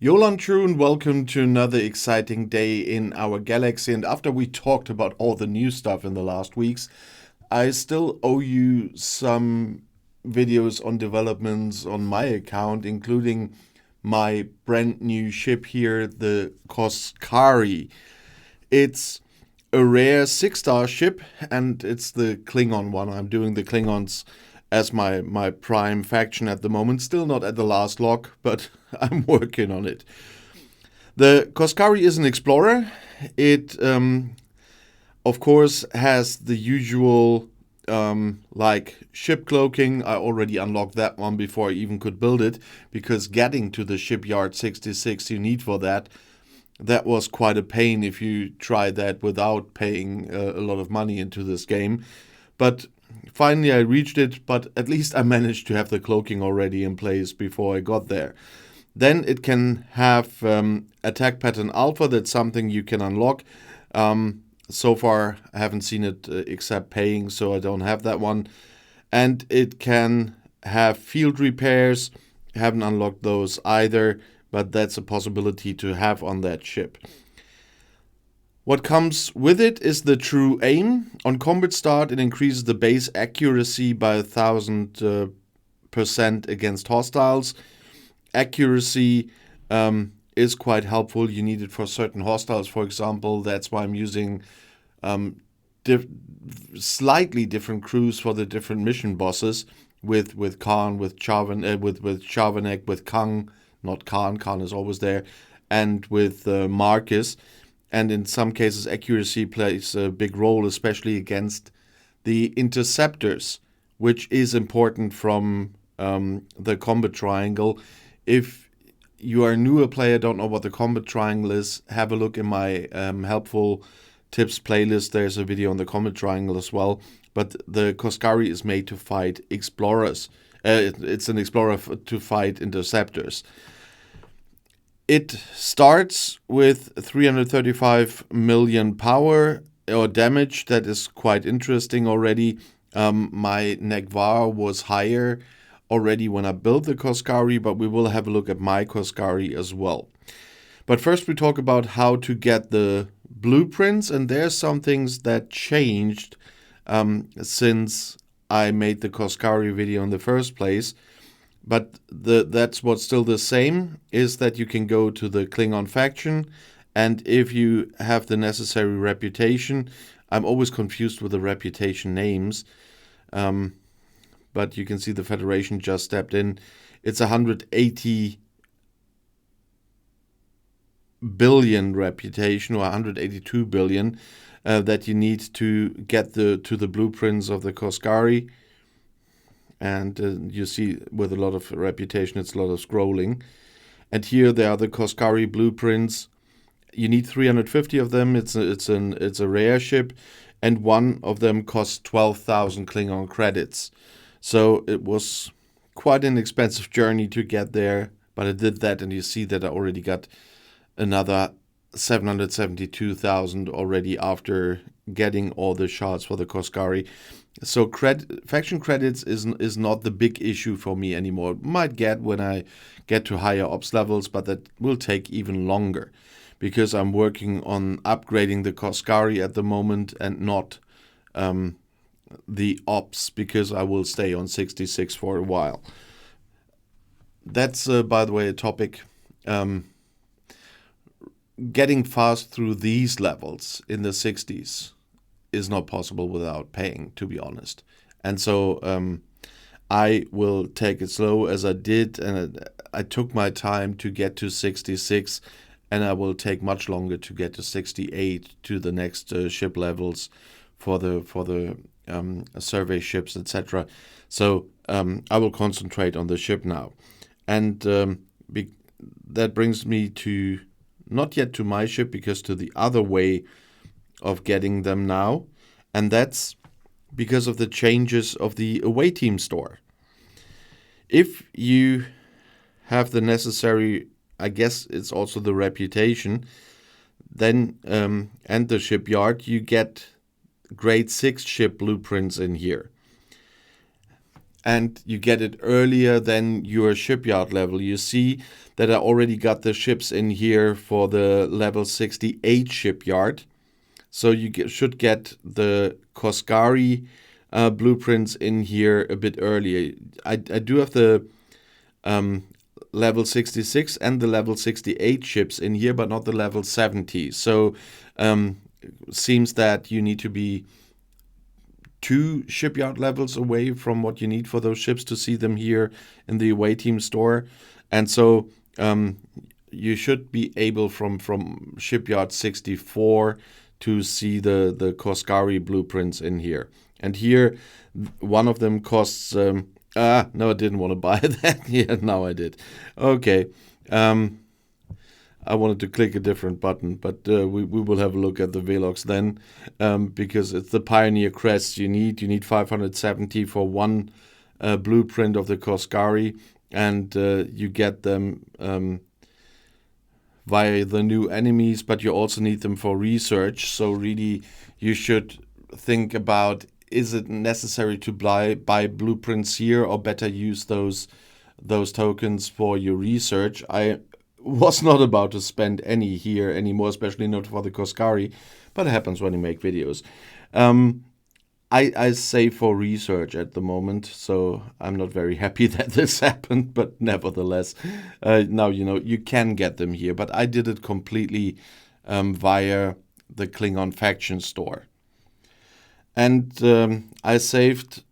Yolan True and welcome to another exciting day in our galaxy. And after we talked about all the new stuff in the last weeks, I still owe you some videos on developments on my account, including my brand new ship here, the Kos Karii. It's a rare 6-star ship, and it's the Klingon one. I'm doing the Klingons as my prime faction at the moment. Still not at the last lock, but I'm working on it. The Koscari is an explorer. It, of course, has the usual like ship cloaking. I already unlocked that one before I even could build it, because getting to the shipyard 66 you need for that was quite a pain if you tried that without paying a lot of money into this game. But finally I reached it, but at least I managed to have the cloaking already in place before I got there. Then it can have attack pattern alpha. That's something you can unlock. So far I haven't seen it except paying, so I don't have that one. And it can have field repairs. Haven't unlocked those either, but that's a possibility to have on that ship. What comes with it is the true aim. On combat start, it increases the base accuracy by 1000% against hostiles. Accuracy is quite helpful. You need it for certain hostiles, for example. That's why I'm using slightly different crews for the different mission bosses. With Khan, with Chavanek, with Kang, not Khan. Khan is always there, and with Marcus. And in some cases, accuracy plays a big role, especially against the interceptors, which is important from the combat triangle. If you are a newer player, don't know what the combat triangle is, have a look in my helpful tips playlist. There's a video on the combat triangle as well. But the Koscari is made to fight explorers. It's an explorer to fight interceptors. It starts with 335 million power or damage. That is quite interesting already. My Negvar was higher already when I built the Koscari, but we will have a look at my Koscari as well. But first we talk about how to get the blueprints, and there's some things that changed since I made the Koscari video in the first place. But that's what's still the same, is that you can go to the Klingon faction, and if you have the necessary reputation, I'm always confused with the reputation names, but you can see the Federation just stepped in. It's 180 billion reputation, or 182 billion, that you need to get to the blueprints of the Koscari. And you see with a lot of reputation, it's a lot of scrolling. And here there are the Koscari blueprints. You need 350 of them. It's a rare ship, and one of them costs 12,000 Klingon credits. So it was quite an expensive journey to get there, but I did that, and you see that I already got another 772,000 already after getting all the shards for the Koscari. So faction credits is not the big issue for me anymore. Might get when I get to higher ops levels, but that will take even longer, because I'm working on upgrading the Koscari at the moment and not the ops, because I will stay on 66 for a while. That's, by the way, a topic. Getting fast through these levels in the 60s is not possible without paying, to be honest. And so I will take it slow, as I did, and I took my time to get to 66, and I will take much longer to get to 68 to the next ship levels for the survey ships, etc. So I will concentrate on the ship now. And that brings me to, not yet to my ship, because to the other way of getting them now, and that's because of the changes of the away team store. If you have the necessary, I guess it's also the reputation, then and the shipyard, you get grade 6 ship blueprints in here. and you get it earlier than your shipyard level. You see that I already got the ships in here for the level 68 shipyard. So you should get the Koscari blueprints in here a bit earlier. I do have the level 66 and the level 68 ships in here, but not the level 70. So seems that you need to be 2 shipyard levels away from what you need for those ships to see them here in the away team store. And so you should be able from shipyard 64 to see the Koscari blueprints in here. And here, one of them costs... no, I didn't want to buy that. Yeah, now I did. Okay. I wanted to click a different button, but we will have a look at the Velox then, because it's the Pioneer Crest you need. You need 570 for one blueprint of the Koscari, and you get them via the new enemies, but you also need them for research. So really, you should think about, is it necessary to buy blueprints here, or better use those tokens for your research? I was not about to spend any here anymore, especially not for the Koscari, but it happens when you make videos. I save for research at the moment, so I'm not very happy that this happened, but nevertheless, now you know you can get them here, but I did it completely via the Klingon faction store. And I saved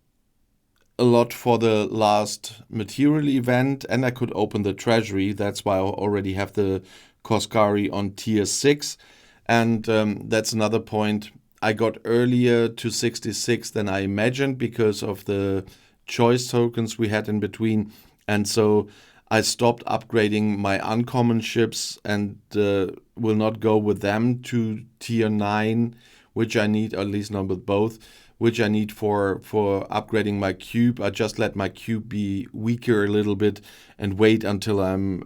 a lot for the last material event, and I could open the treasury. That's why I already have the Koscari on tier 6. And that's another point. I got earlier to 66 than I imagined because of the choice tokens we had in between. And so I stopped upgrading my uncommon ships and will not go with them to tier 9, which I need, or at least not with both, which I need for upgrading my cube. I just let my cube be weaker a little bit and wait until I'm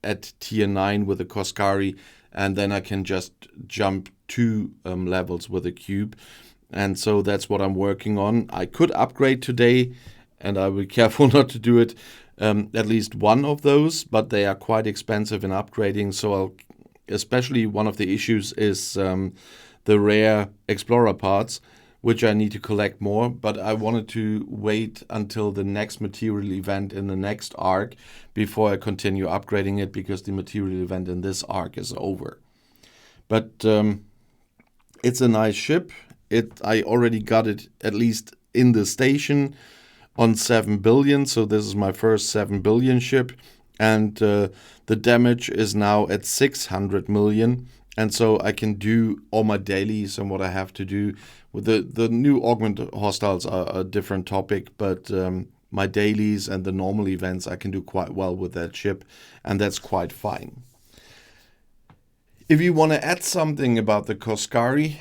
at tier 9 with the Koscari, and then I can just jump 2 levels with the cube. And so that's what I'm working on. I could upgrade today, and I will be careful not to do it, at least one of those, but they are quite expensive in upgrading. So especially one of the issues is the rare Explorer parts, which I need to collect more, but I wanted to wait until the next material event in the next arc before I continue upgrading it, because the material event in this arc is over. But it's a nice ship. I already got it at least in the station on 7 billion, so this is my first 7 billion ship, and the damage is now at 600 million. And so I can do all my dailies and what I have to do. With the new augment hostiles are a different topic, but my dailies and the normal events I can do quite well with that ship, and that's quite fine. If you want to add something about the Koscari,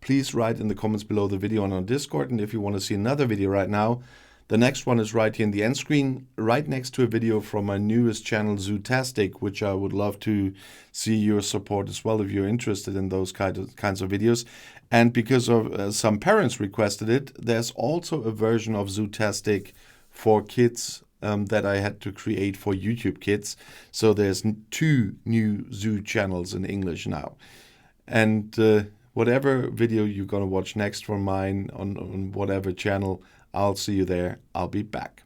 please write in the comments below the video on our Discord. And if you want to see another video right now, the next one is right here in the end screen, right next to a video from my newest channel, Zootastic, which I would love to see your support as well if you're interested in those kinds of videos. And because of some parents requested it, there's also a version of Zootastic for kids that I had to create for YouTube Kids. So there's 2 new Zoo channels in English now. And whatever video you're going to watch next from mine on whatever channel, I'll see you there. I'll be back.